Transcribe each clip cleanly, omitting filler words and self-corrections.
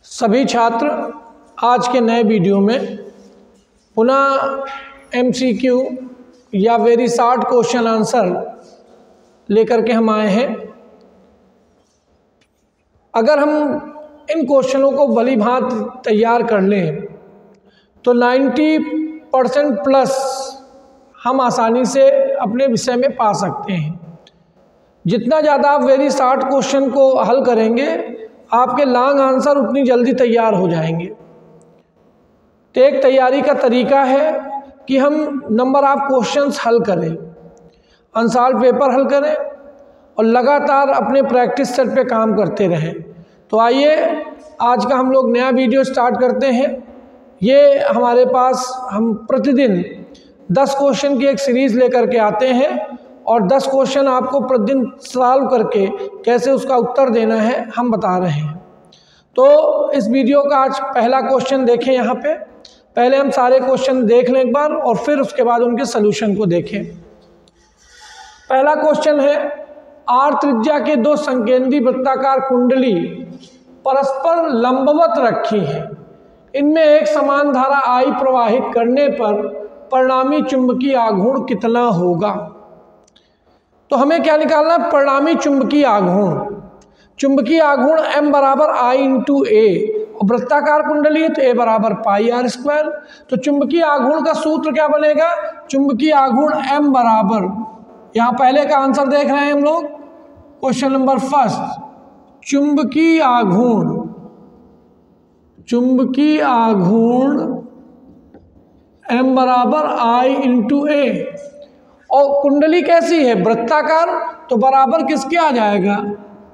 सभी छात्र आज के नए वीडियो में पुनः MCQ या वेरी शॉर्ट क्वेश्चन आंसर लेकर के हम आए हैं। अगर हम इन क्वेश्चनों को भली भांति तैयार कर लें तो 90% प्लस हम आसानी से अपने विषय में पा सकते हैं। जितना ज़्यादा आप वेरी शॉर्ट क्वेश्चन को हल करेंगे आपके लॉन्ग आंसर उतनी जल्दी तैयार हो जाएंगे। तो एक तैयारी का तरीका है कि हम नंबर ऑफ क्वेश्चंस हल करें, अनसॉल्व पेपर हल करें और लगातार अपने प्रैक्टिस सेट पे काम करते रहें। तो आइए आज का हम लोग नया वीडियो स्टार्ट करते हैं। ये हमारे पास हम प्रतिदिन 10 क्वेश्चन की एक सीरीज़ लेकर के आते हैं और 10 क्वेश्चन आपको प्रतिदिन सॉल्व करके कैसे उसका उत्तर देना है हम बता रहे हैं। तो इस वीडियो का आज पहला क्वेश्चन देखें। यहाँ पे पहले हम सारे क्वेश्चन देख लें एक बार और फिर उसके बाद उनके सलूशन को देखें। पहला क्वेश्चन है, आर त्रिज्या के 2 संकेंद्री वृत्ताकार कुंडली परस्पर लंबवत रखी है। इनमें एक समान धारा I प्रवाहित करने पर परिणामी चुंबकीय आघूर्ण कितना होगा। तो हमें क्या निकालना है, परिणामी चुंबकीय आघूर्ण। चुंबकीय आघूर्ण M बराबर I इंटू A और वृत्ताकार कुंडली है तो A बराबर पाई आर स्क्वायर। तो चुंबकीय आघूर्ण का सूत्र क्या बनेगा, चुंबकीय आघूर्ण M बराबर, यहाँ पहले का आंसर देख रहे हैं हम लोग, क्वेश्चन नंबर फर्स्ट, चुंबकीय आघूर्ण M बराबर I इंटू A और कुंडली कैसी है, वृत्ताकार, तो बराबर किसके आ जाएगा,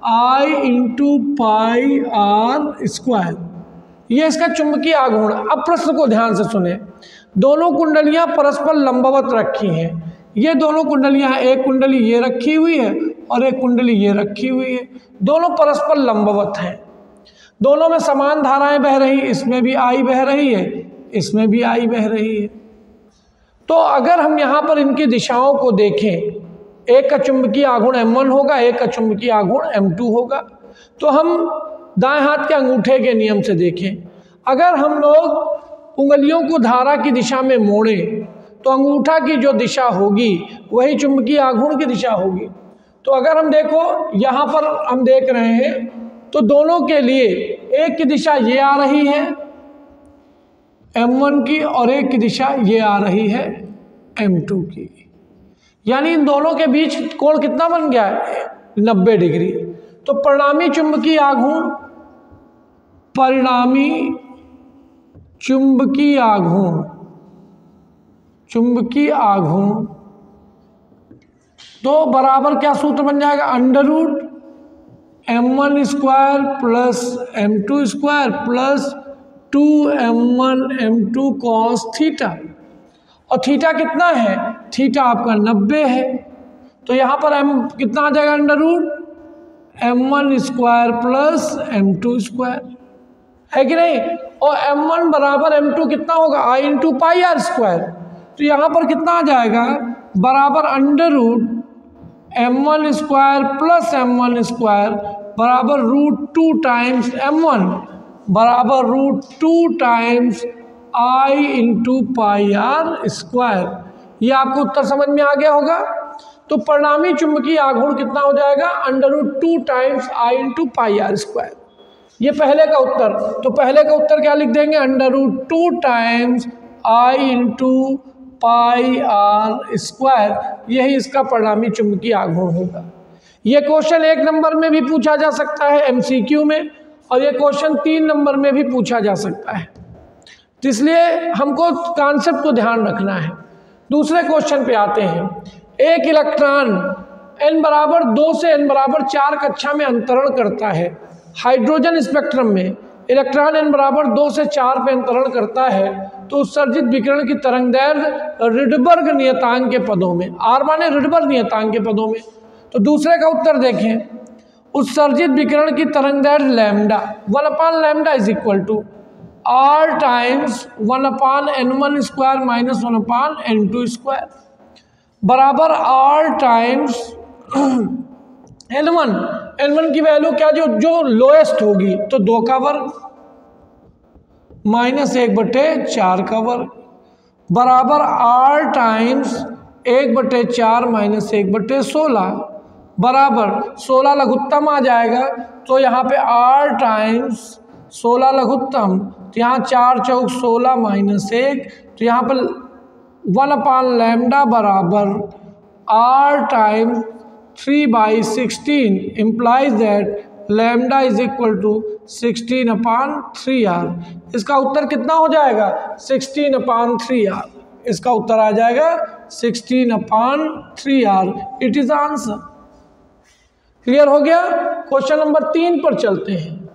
I into pi r square. ये इसका चुंबकीय आघूर्ण। अब प्रश्न को ध्यान से सुने। दोनों कुंडलियां परस्पर लंबवत रखी हैं। ये दोनों कुंडलियां हैं, एक कुंडली ये रखी हुई है और एक कुंडली ये रखी हुई है। दोनों परस्पर लंबवत हैं। दोनों में समान धाराएं बह रही, इसमें भी I बह रही है, इसमें भी I बह रही है। तो अगर हम यहाँ पर इनकी दिशाओं को देखें, एक का चुंबकीय आघूर्ण M1 होगा, एक का चुंबकीय आघूर्ण M2 होगा। तो हम दाएं हाथ के अंगूठे के नियम से देखें, अगर हम लोग उंगलियों को धारा की दिशा में मोड़ें तो अंगूठा की जो दिशा होगी वही चुंबकीय आघूर्ण की दिशा होगी। तो अगर हम देखो यहाँ पर हम देख रहे हैं तो दोनों के लिए एक की दिशा ये आ रही है M1 की और एक की दिशा ये आ रही है M2 की, यानी इन दोनों के बीच कोण कितना बन गया है, 90 डिग्री। तो परिणामी चुंबकीय आघूर्ण तो बराबर क्या सूत्र बन जाएगा, under root M1 square plus M2 square plus 2M1 M2 cos theta. और थीटा कितना है, थीटा आपका 90 है। तो यहाँ पर M कितना आ जाएगा, under root M1 square plus M2 square, है कि नहीं। और M1 बराबर M2 कितना होगा, I into pi r square. तो यहाँ पर कितना आ जाएगा, बराबर under root M1 square plus M1 square बराबर √2 टाइम्स M1 बराबर √2 times I into pi r square. ये आपको उत्तर समझ में आ गया होगा। तो परिणामी चुंबकीय आघूर्ण कितना हो जाएगा, √2 times I into pi r square. ये पहले का उत्तर। तो पहले का उत्तर क्या लिख देंगे, √2 times I into pi r square. यही इसका परिणामी चुंबकीय आघूर्ण होगा। ये क्वेश्चन 1 नंबर में भी पूछा जा सकता है MCQ में, और ये क्वेश्चन 3 नंबर में भी पूछा जा सकता है। तो इसलिए हमको कॉन्सेप्ट को ध्यान रखना है। दूसरे क्वेश्चन पे आते हैं। एक इलेक्ट्रॉन n बराबर 2 से n बराबर 4 कक्षा में अंतरण करता है। हाइड्रोजन स्पेक्ट्रम में इलेक्ट्रॉन n बराबर 2 से 4 पे अंतरण करता है तो उत्सर्जित विकिरण की तरंगदैर्घ्य रिडबर्ग नियतांक के पदों में, R माने रिडबर्ग नियतांक के पदों में। तो दूसरे का उत्तर देखें, उत्सर्जित विकिरण की तरंगदैर्घ्य lambda 1/λ is equal to R times 1/n1 square minus 1/n2 square बराबर R टाइम्स n1 की वैल्यू क्या जो लोएस्ट होगी तो 2 का वर्ग -1/4 का वर्ग बराबर r टाइम्स 1/4 -1/16 बराबर 16 लघुत्तम आ जाएगा। तो यहाँ पे r टाइम्स 16 लघुत्तम, तो यहाँ 4 चौक 16 -1, तो यहाँ पर 1/λ बराबर r टाइम्स 3/16 implies that lambda is equal to 16/3r। इसका उत्तर कितना हो जाएगा? 16/3r। इसका उत्तर आ जाएगा 16/3r। It is answer. Clear हो गया? क्वेश्चन नंबर 3 पर चलते हैं।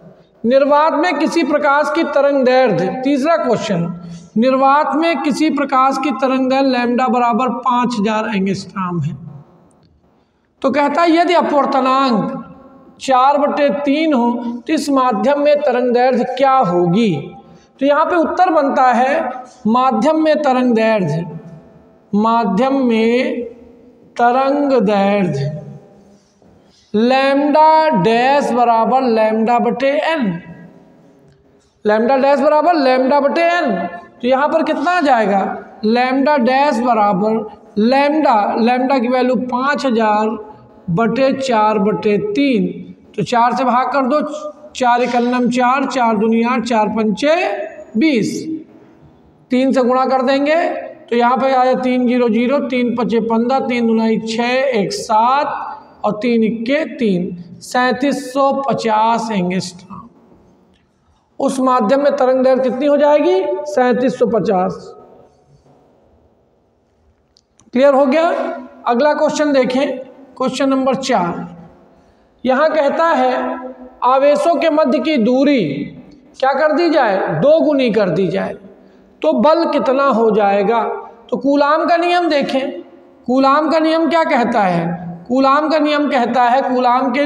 निर्वात में किसी प्रकाश की तरंगदैर्घ्य, तीसरा क्वेश्चन, निर्वात में किसी प्रकाश की तरंगदैर्घ्य लैम्डा बराबर 5000 एंगस्ट्रॉम है। तो कहता है यदि अपवर्तनांक 4/3 हो तो इस माध्यम में तरंगदैर्घ्य क्या होगी? तो यहाँ पे उत्तर बनता है माध्यम में तरंगदैर्घ्य, माध्यम में तरंगदैर्घ्य लैम्डा डैश बराबर λ/n, लैम्डा डैश बराबर λ/n। तो यहाँ पर कितना आ जाएगा? लैम्डा डैश बराबर लैम्डा की वैल्यू 5000/4/3, तो 4 से भाग कर दो, 4 × 4, 4 दूनी 8, 4 पंचे 20, 3 से गुणा कर देंगे तो यहाँ पे आया 3 0 0, 3 पचे 15, 3 दूनी 6, 1 7 और 3 इक्के 3, 3750 एंगस्ट्रॉम। उस माध्यम में तरंगदैर्घ्य कितनी हो जाएगी? 3750। क्लियर हो गया? अगला क्वेश्चन देखें, क्वेश्चन नंबर 4। यहाँ कहता है आवेशों के मध्य की दूरी क्या कर दी जाए? 2 गुनी कर दी जाए तो बल कितना हो जाएगा? तो कूलाम का नियम देखें। कूलाम का नियम क्या कहता है? कूलाम का नियम कहता है, कूलाम के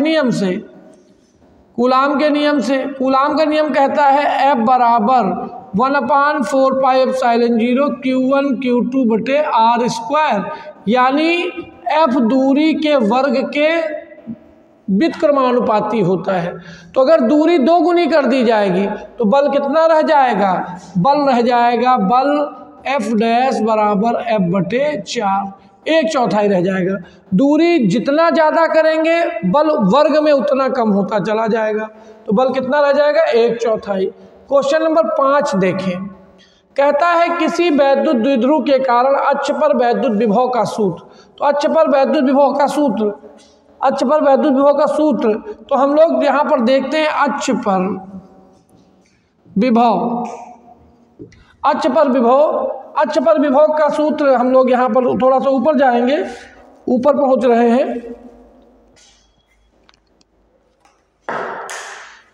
नियम कहता है F बराबर 1/4πε0 Q1 Q2/r², यानी F दूरी के वर्ग के व्युत्क्रमानुपाती होता है। तो अगर दूरी 2 गुनी कर दी जाएगी तो बल कितना रह जाएगा? बल रह जाएगा बल F डैश बराबर F/4, 1/4 रह जाएगा। दूरी जितना ज़्यादा करेंगे बल वर्ग में उतना कम होता चला जाएगा, तो बल कितना रह जाएगा? 1/4। क्वेश्चन नंबर 5 देखें। कहता है किसी वैद्युत द्विध्रुव के कारण अक्ष पर वैद्युत विभव का सूत्र। तो अक्ष पर वैद्युत विभव का सूत्र, तो हम लोग यहाँ पर देखते हैं अक्ष पर विभव का सूत्र हम लोग यहाँ पर थोड़ा सा ऊपर जाएंगे, ऊपर पहुँच रहे हैं।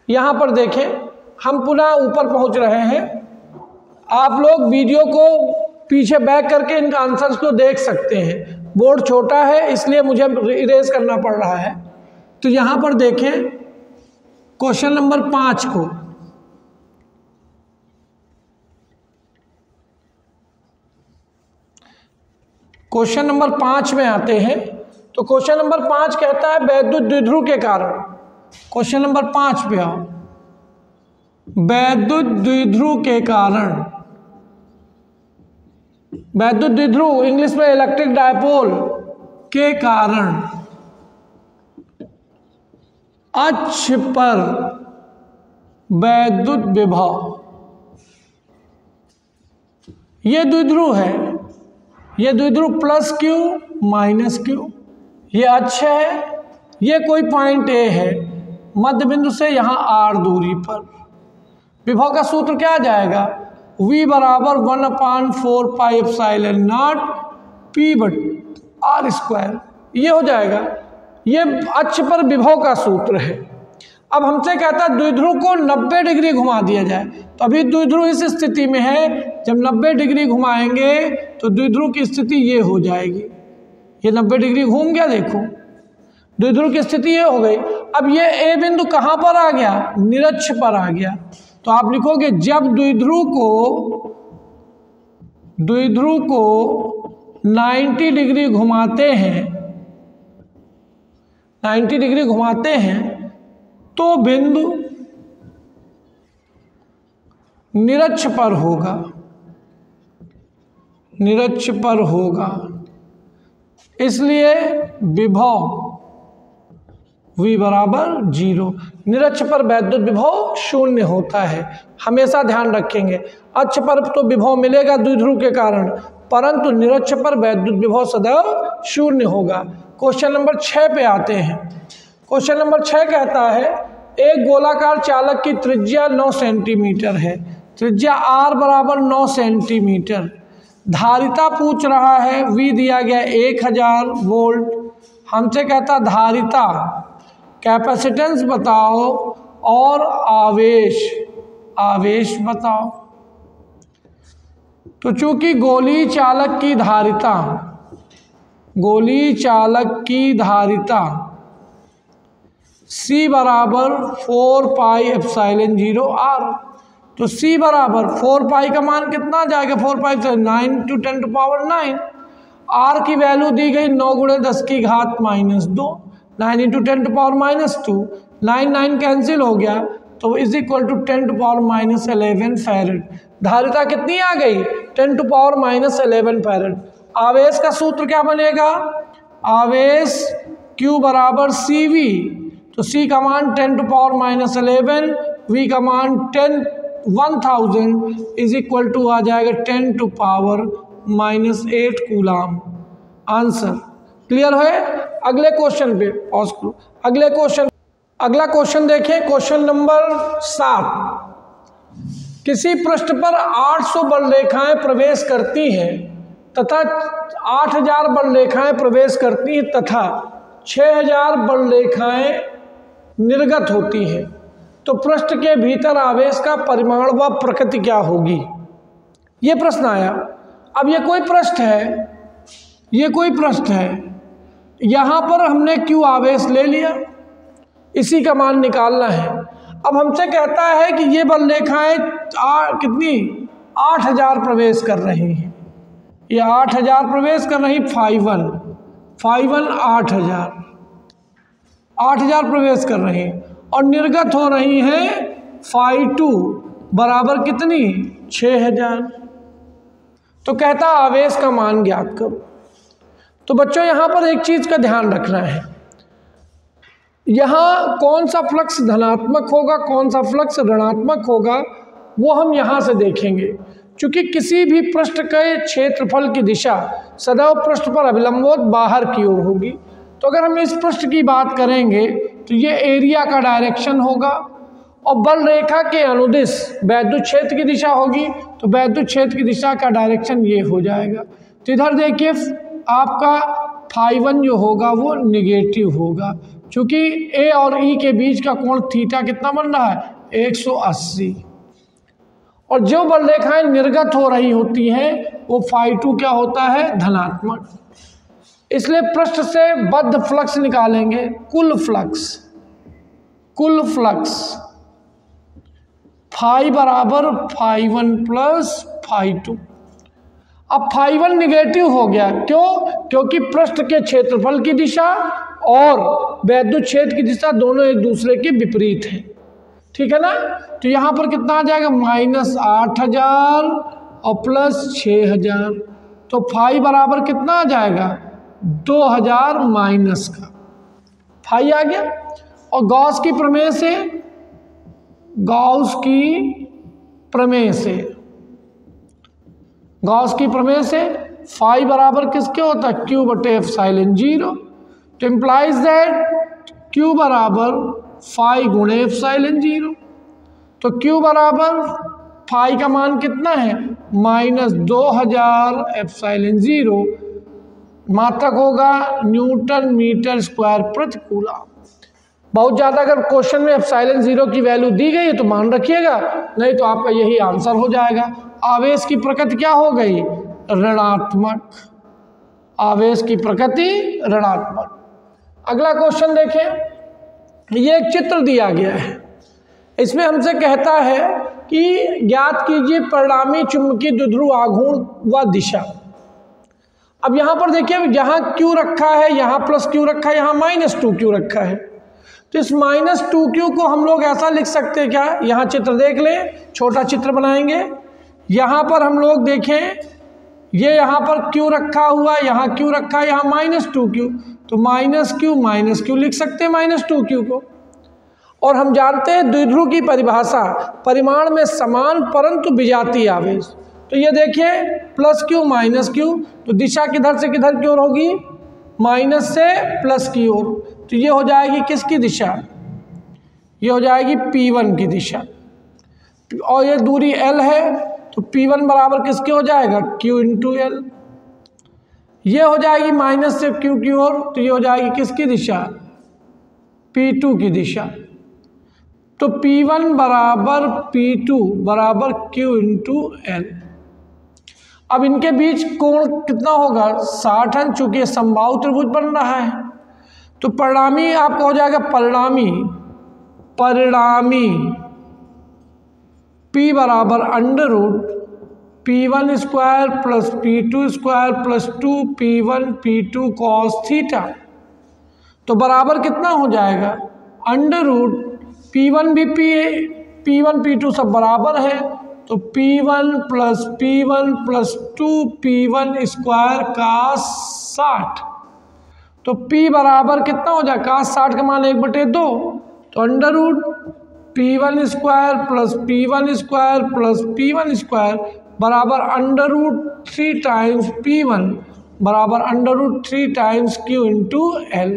यहाँ पर देखें, हम पुनः ऊपर पहुँच रहे हैं। आप लोग वीडियो को पीछे बैक करके इनका आंसर्स को देख सकते हैं। बोर्ड छोटा है इसलिए मुझे इरेज करना पड़ रहा है। तो यहाँ पर देखें क्वेश्चन नंबर 5 को। क्वेश्चन नंबर 5 में आते हैं। तो क्वेश्चन नंबर 5 कहता है वैद्युत द्विध्रुव के कारण। क्वेश्चन नंबर 5 पे आओ। वैद्युत द्विध्रुव के कारण, वैद्युत द्विध्रुव इंग्लिश में इलेक्ट्रिक डायपोल के कारण अक्ष पर वैद्युत विभव, ये द्विध्रुव है, ये द्विध्रुव प्लस Q माइनस Q, ये अक्ष है, ये कोई पॉइंट A है, मध्य बिंदु से यहाँ R दूरी पर विभव का सूत्र क्या आ जाएगा? V बराबर 1/4πε0 P/r², ये हो जाएगा। ये अक्ष पर विभव का सूत्र है। अब हमसे कहता है द्विध्रुव को 90 डिग्री घुमा दिया जाए। तो अभी द्विध्रुव इस स्थिति में है, जब 90 डिग्री घुमाएंगे तो द्विध्रुव की स्थिति ये हो जाएगी। ये 90 डिग्री घूम गया, देखो द्विध्रुव की स्थिति ये हो गई। अब ये ए बिंदु कहाँ पर आ गया? निरक्ष पर आ गया। तो आप लिखोगे जब द्विध्रुव को 90 डिग्री घुमाते हैं, 90 डिग्री घुमाते हैं तो बिंदु निरक्ष पर होगा, निरक्ष पर होगा, इसलिए विभव V बराबर 0। निरक्ष पर वैद्युत विभव शून्य होता है, हमेशा ध्यान रखेंगे। अक्ष पर तो विभव मिलेगा द्विध्रुव के कारण, परंतु निरक्ष पर वैद्युत विभव सदैव शून्य होगा। क्वेश्चन नंबर 6 पे आते हैं। क्वेश्चन नंबर 6 कहता है एक गोलाकार चालक की त्रिज्या 9 सेंटीमीटर है, त्रिज्या R बराबर 9 सेंटीमीटर, धारिता पूछ रहा है, V दिया गया 1000 वोल्ट, हमसे कहता धारिता, कैपेसिटेंस बताओ और आवेश बताओ। तो चूंकि गोली चालक की धारिता C बराबर 4 पाई एप्सिलॉन 0 R, तो C बराबर 4 पाई का मान कितना आ जाएगा, 4 पाई से 9 × 10⁻⁹। R की वैल्यू दी गई 9 × 10⁻⁻2, 9 × 10⁻⁻2, 9 कैंसिल हो गया, तो इज इक्वल टू 10⁻11 फैरेड। धारिता कितनी आ गई, 10⁻11 फैरेड। आवेश का सूत्र क्या बनेगा, आवेश Q बराबर CV, तो C का मान 10⁻11, V का मान 1000 इज इक्वल टू आ जाएगा 10⁻⁻8 कूलाम। आंसर क्लियर है। अगले क्वेश्चन पे अगला क्वेश्चन देखें। क्वेश्चन नंबर 7, किसी पृष्ठ पर 800 बल रेखाएं प्रवेश करती हैं तथा 8000 बल रेखाएं प्रवेश करती हैं तथा 6000 बल रेखाएं निर्गत होती हैं, तो पृष्ठ के भीतर आवेश का परिमाण व प्रकृति क्या होगी। ये प्रश्न आया। अब ये कोई पृष्ठ है, यहाँ पर हमने Q आवेश ले लिया, इसी का मान निकालना है। अब हमसे कहता है कि ये बल रेखाएं कितनी 8000 प्रवेश कर रही हैं, ये 8000 प्रवेश कर रही, 8000 प्रवेश कर रही हैं और निर्गत हो रही हैं 2 बराबर कितनी 6000। तो कहता आवेश का मान ज्ञात करो। तो बच्चों यहाँ पर एक चीज़ का ध्यान रखना है, यहाँ कौन सा फ्लक्स धनात्मक होगा कौन सा फ्लक्स ऋणात्मक होगा वो हम यहाँ से देखेंगे। क्योंकि किसी भी पृष्ठ के क्षेत्रफल की दिशा सदैव पृष्ठ पर अभिलंबवत बाहर की ओर होगी। तो अगर हम इस पृष्ठ की बात करेंगे तो ये एरिया का डायरेक्शन होगा और बल रेखा के अनुदिश वैद्युत क्षेत्र की दिशा होगी, तो वैद्युत क्षेत्र की दिशा का डायरेक्शन ये हो जाएगा। तो इधर देखिए आपका φ1 जो होगा वो निगेटिव होगा, क्योंकि A और E के बीच का कोण थीटा कितना बन रहा है 180। और जो बल रेखाएं निर्गत हो रही होती हैं वो φ2 क्या होता है धनात्मक। इसलिए पृष्ठ से बद्ध फ्लक्स निकालेंगे, कुल फ्लक्स φ बराबर φ1 प्लस φ2। अब φ1 निगेटिव हो गया, क्योंकि पृष्ठ के क्षेत्रफल की दिशा और वैद्युत क्षेत्र की दिशा दोनों एक दूसरे के विपरीत हैं, ठीक है ना। तो यहाँ पर कितना आ जाएगा -8000 और प्लस 6000, तो φ बराबर कितना आ जाएगा 2000 माइनस का φ आ गया। और गॉस की प्रमेय से φ बराबर किसके होता है Q/ε0। तो इम्प्लाइज दैट Q बराबर φ × ε0। तो Q बराबर φ का मान कितना है -2000 मात्रक होगा न्यूटन मीटर स्क्वायर प्रति कूलम। बहुत ज़्यादा अगर क्वेश्चन में ε0 की वैल्यू दी गई है तो मान रखिएगा, नहीं तो आपका यही आंसर हो जाएगा। आवेश की प्रकृति क्या हो गई ऋणात्मक, आवेश की प्रकृति ऋणात्मक। अगला क्वेश्चन देखें, ये एक चित्र दिया गया है, इसमें हमसे कहता है कि ज्ञात कीजिए परिणामी चुंबकीय द्विध्रुव आघूर्ण व दिशा। अब यहाँ पर देखिए, यहाँ Q रखा है, यहाँ +Q रखा है, यहाँ -2Q रखा है। तो इस -2q को हम लोग ऐसा लिख सकते हैं क्या, यहाँ चित्र देख लें, छोटा चित्र बनाएंगे। यहाँ पर हम लोग देखें, ये यहाँ पर q रखा हुआ, यहाँ q रखा है, यहाँ -2q, तो -q लिख सकते हैं -2q को। और हम जानते हैं द्विध्रुव की परिभाषा, परिमाण में समान परंतु विजातीय आवेश। तो ये देखिए +q -q, तो दिशा किधर से किधर की ओर होगी, माइनस से प्लस की ओर। तो ये हो जाएगी किसकी दिशा, ये हो जाएगी P1 की दिशा। और ये दूरी L है, तो P1 बराबर किसके हो जाएगा, Q × L। ये हो जाएगी माइनस से Q की ओर, तो ये हो जाएगी किसकी दिशा, P2 की दिशा। तो P1 बराबर P2 बराबर Q × L। अब इनके बीच कोण कितना होगा, 60 है, चूंकि समबाहु त्रिभुज बन रहा है। तो परिणामी आपका हो जाएगा परिणामी P बराबर √P1² + P2² + 2P1 P2 cos theta. तो बराबर कितना हो जाएगा, √P1 भी P1 P2 सब बराबर है, तो P1 + P1 + 2P1² cos 60। तो P बराबर कितना हो जाएगा, cos 60 का मान 1/2, तो √P1² + P1² + P1² बराबर √3 टाइम्स P1 बराबर √3 टाइम्स Q × L।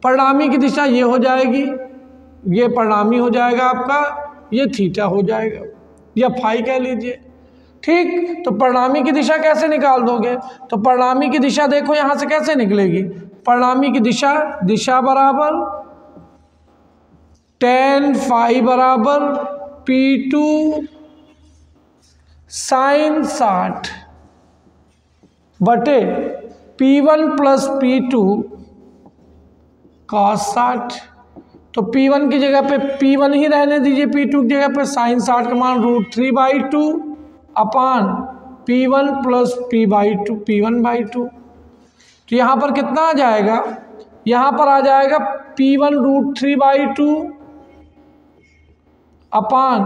परिणामी की दिशा ये हो जाएगी, ये परिणामी हो जाएगा आपका, ये थीटा हो जाएगा या फाई कह लीजिए। ठीक, तो परिणामी की दिशा कैसे निकाल दोगे, तो परिणामी की दिशा देखो यहाँ से कैसे निकलेगी। परिणामी की दिशा बराबर tan फाई बराबर P2 sin 60 बटे P1 + P2 cos 60। तो P1 की जगह पे P1 ही रहने दीजिए, P2 की जगह पे sin 60 का मान √3/2 अपान P1 + P1/2। तो यहाँ पर कितना आ जाएगा, यहाँ पर आ जाएगा P1 √3/2 अपान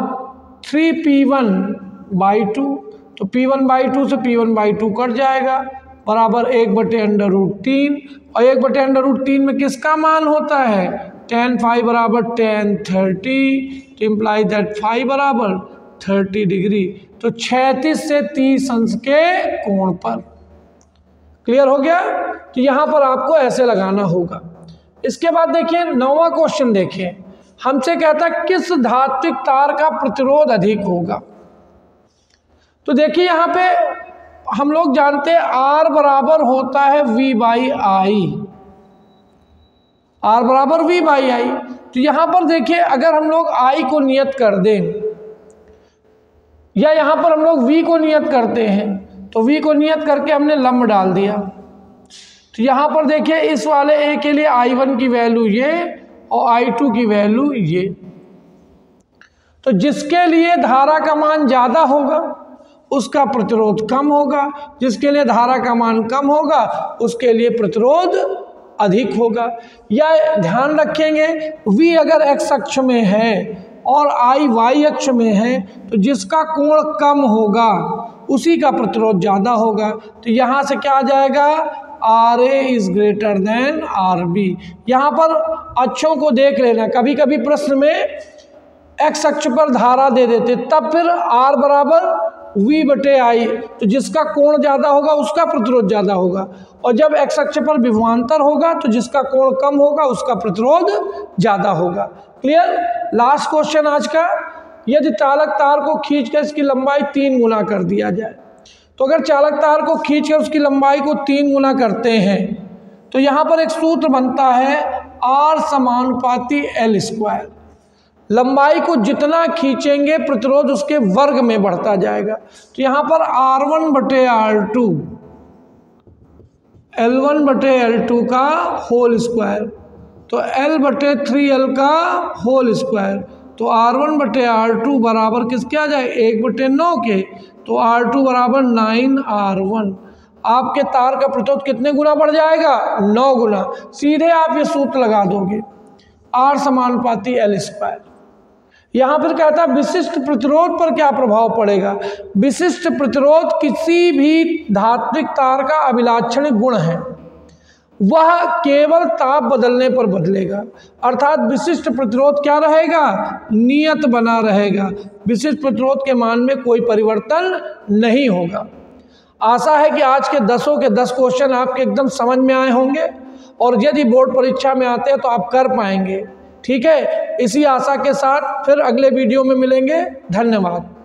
3P1/2। तो P1/2 से P1/2 कट जाएगा, बराबर 1/√3। और 1/√3 में किसका मान होता है, tan फाई बराबर tan 30, इम्प्लाई दैट फाई बराबर 30 डिग्री। तो 36 से 30 अंश के कोण पर। क्लियर हो गया। तो यहाँ पर आपको ऐसे लगाना होगा। इसके बाद देखिए 9वां क्वेश्चन देखिए, हमसे कहता है किस धात्विक तार का प्रतिरोध अधिक होगा। तो देखिए यहाँ पे हम लोग जानते हैं R बराबर होता है V/I, R बराबर V/I। तो यहाँ पर देखिए अगर हम लोग I को नियत कर दें या यहाँ पर हम लोग V को नियत करते हैं, तो V को नियत करके हमने लंब डाल दिया। तो यहाँ पर देखिए इस वाले A के लिए I1 की वैल्यू ये और I2 की वैल्यू ये। तो जिसके लिए धारा का मान ज़्यादा होगा उसका प्रतिरोध कम होगा, जिसके लिए धारा का मान कम होगा उसके लिए प्रतिरोध अधिक होगा। या ध्यान रखेंगे V अगर x अक्ष में है और I y अक्ष में है, तो जिसका कोण कम होगा उसी का प्रतिरोध ज़्यादा होगा। तो यहाँ से क्या आ जाएगा, RA is greater than RB। यहाँ पर अक्षों को देख लेना, कभी कभी प्रश्न में x अक्ष पर धारा दे देते, तब फिर R बराबर V/I, तो जिसका कोण ज़्यादा होगा उसका प्रतिरोध ज़्यादा होगा। और जब x अक्ष पर विभवांतर होगा तो जिसका कोण कम होगा उसका प्रतिरोध ज़्यादा होगा। क्लियर। लास्ट क्वेश्चन आज का, यदि चालक तार को खींचकर इसकी लंबाई 3 गुना कर दिया जाए। तो अगर चालक तार को खींचकर उसकी लंबाई को 3 गुना करते हैं तो यहाँ पर एक सूत्र बनता है R समानुपाती L²। लंबाई को जितना खींचेंगे प्रतिरोध उसके वर्ग में बढ़ता जाएगा। तो यहाँ पर R1/R2 L1/L2 का होल स्क्वायर, तो L/3L का होल स्क्वायर। तो R1/R2 बराबर किसके आ जाए, 1/9 के। तो R2 बराबर 9R1। आपके तार का प्रतिरोध कितने गुना बढ़ जाएगा, 9 गुना। सीधे आप ये सूत्र लगा दोगे। R समानुपाती L स्क्वायर। यहाँ फिर कहता है विशिष्ट प्रतिरोध पर क्या प्रभाव पड़ेगा। विशिष्ट प्रतिरोध किसी भी धात्विक तार का अभिलाक्षणिक गुण है, वह केवल ताप बदलने पर बदलेगा। अर्थात विशिष्ट प्रतिरोध क्या रहेगा, नियत बना रहेगा। विशिष्ट प्रतिरोध के मान में कोई परिवर्तन नहीं होगा। आशा है कि आज के 10 के 10 क्वेश्चन आपके एकदम समझ में आए होंगे और यदि बोर्ड परीक्षा में आते हैं तो आप कर पाएंगे। ठीक है, इसी आशा के साथ फिर अगले वीडियो में मिलेंगे। धन्यवाद।